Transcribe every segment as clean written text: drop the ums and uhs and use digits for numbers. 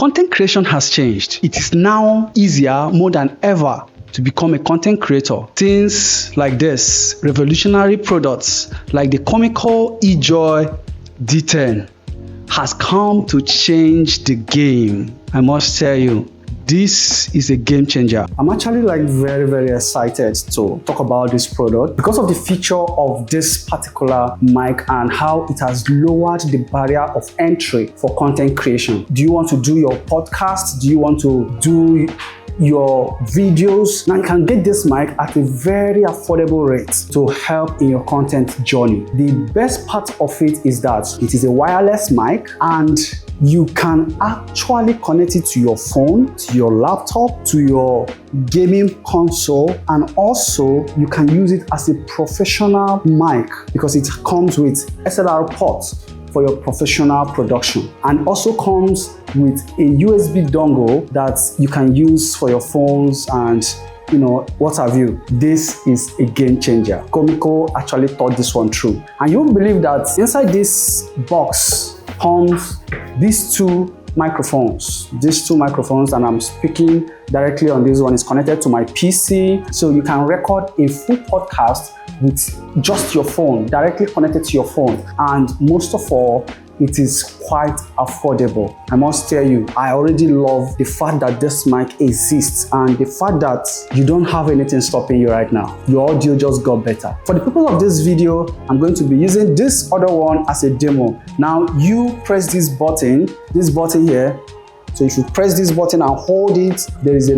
Content creation has changed. It is now easier more than ever to become a content creator. Things like this, revolutionary products like the Comica EJoy D10 has come to change the game. I must tell you, this is a game changer. I'm actually very excited to talk about this product because of the feature of this particular mic and how it has lowered the barrier of entry for content creation. Do you want to do your podcast? Do you want to do your videos? Now you can get this mic at a very affordable rate to help in your content journey. The best part of it is that it is a wireless mic and you can actually connect it to your phone, to your laptop, to your gaming console, and also you can use it as a professional mic because it comes with XLR ports for your professional production, and also comes with a USB dongle that you can use for your phones and what have you. This is a game changer. Comica actually thought this one through, and you won't believe that inside this box comes these two microphones, and I'm speaking directly on this one. Is connected to my PC, so you can record a full podcast with just your phone, directly connected to your phone. And most of all, it is quite affordable. I must tell you, I already love the fact that this mic exists and the fact that you don't have anything stopping you right now. Your audio just got better. For the purpose of this video, I'm going to be using this other one as a demo. Now you press this button here. So if you press this button and hold it, there is a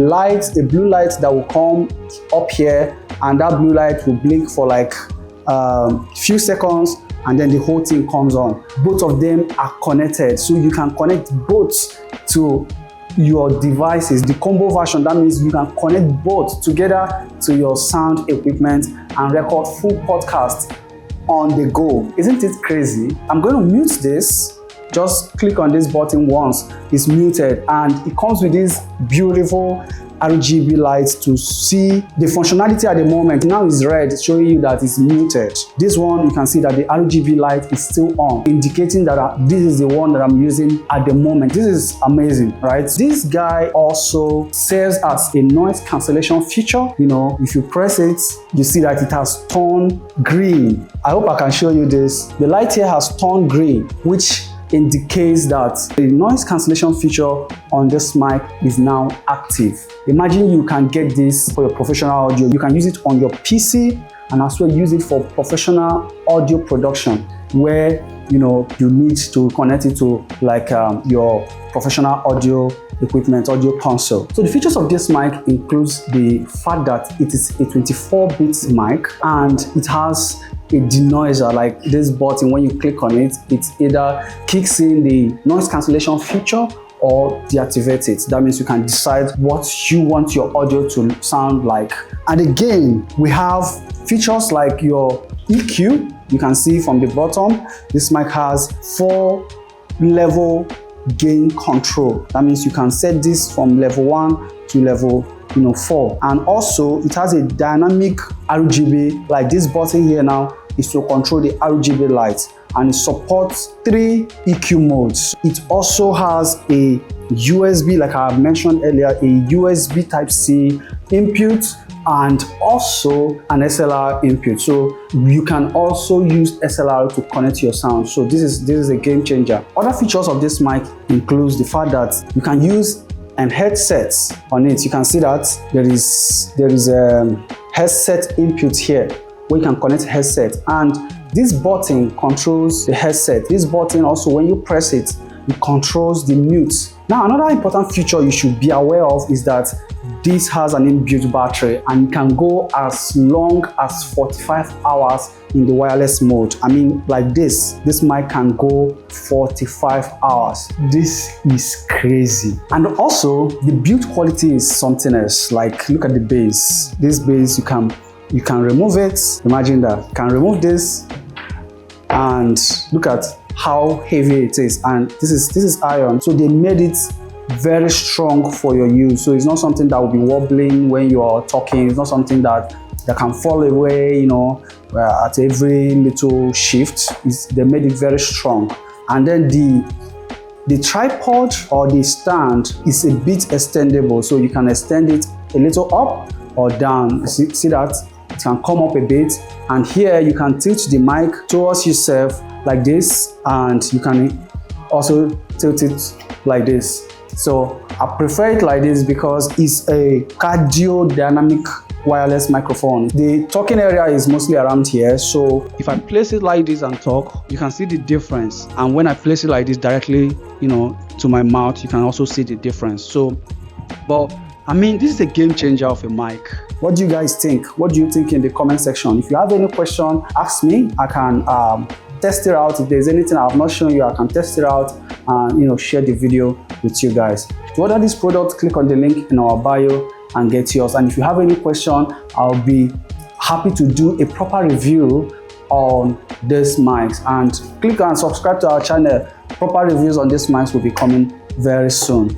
blue light that will come up here, and that blue light will blink for like few seconds, and then the whole thing comes on. Both of them are connected, so you can connect both to your devices. The combo version, that means you can connect both together to your sound equipment and record full podcast on the go. Isn't it crazy? I'm going to mute this. Just click on this button once, it's muted, and it comes with this beautiful RGB lights to see the functionality at the moment. Now it's red, showing you that it's muted. This one, you can see that the RGB light is still on, indicating that this is the one that I'm using at the moment. This is amazing, right? This guy also serves as a noise cancellation feature. If you press it, you see that it has turned green. I hope I can show you this. The light here has turned green, which indicates that the noise cancellation feature on this mic is now active. Imagine you can get this for your professional audio. You can use it on your PC and as well use it for professional audio production where you need to connect it to your professional audio equipment, audio console. So the features of this mic includes the fact that it is a 24-bit mic and it has a denoiser. Like this button, when you click on it, it either kicks in the noise cancellation feature or deactivates it. That means you can decide what you want your audio to sound like. And again, we have features like your EQ. You can see from the bottom, this mic has 4-level gain control. That means you can set this from level 1 to level 4. And also it has a dynamic RGB. Like this button here now is to control the RGB light, and it supports 3 EQ modes. It also has a USB, like I mentioned earlier, a USB Type-C input and also an XLR input. So you can also use XLR to connect your sound. So this is a game changer. Other features of this mic includes the fact that you can use headsets on it. You can see that there is a headset input here where you can connect headset, and this button controls the headset. This button also, when you press it, it controls the mute. Now another important feature you should be aware of is that this has an inbuilt battery and can go as long as 45 hours in the wireless mode. I mean, like this mic can go 45 hours. This is crazy. And also the build quality is something else. Like look at the bass. This bass, you can remove it. Imagine that. You can remove this and look at how heavy it is. And this is iron. So they made it very strong for your use. So it's not something that will be wobbling when you are talking. It's not something that can fall away, at every little shift. They made it very strong. And then The tripod or the stand is a bit extendable, so you can extend it a little up or down. See that? It can come up a bit, and here you can tilt the mic towards yourself like this, and you can also tilt it like this. So I prefer it like this because it's a cardio dynamic wireless microphone. The talking area is mostly around here, so if I place it like this and talk, you can see the difference. And when I place it like this directly, to my mouth, you can also see the difference. So, but I mean, this is a game changer of a mic. What do you guys think? What do you think in the comment section? If you have any question, ask me. I can test it out. If there's anything I have not shown you, I can test it out and share the video with you guys. To order this product, click on the link in our bio and get yours. And if you have any question, I'll be happy to do a proper review on this mics. And click and subscribe to our channel. Proper reviews on this mics will be coming very soon.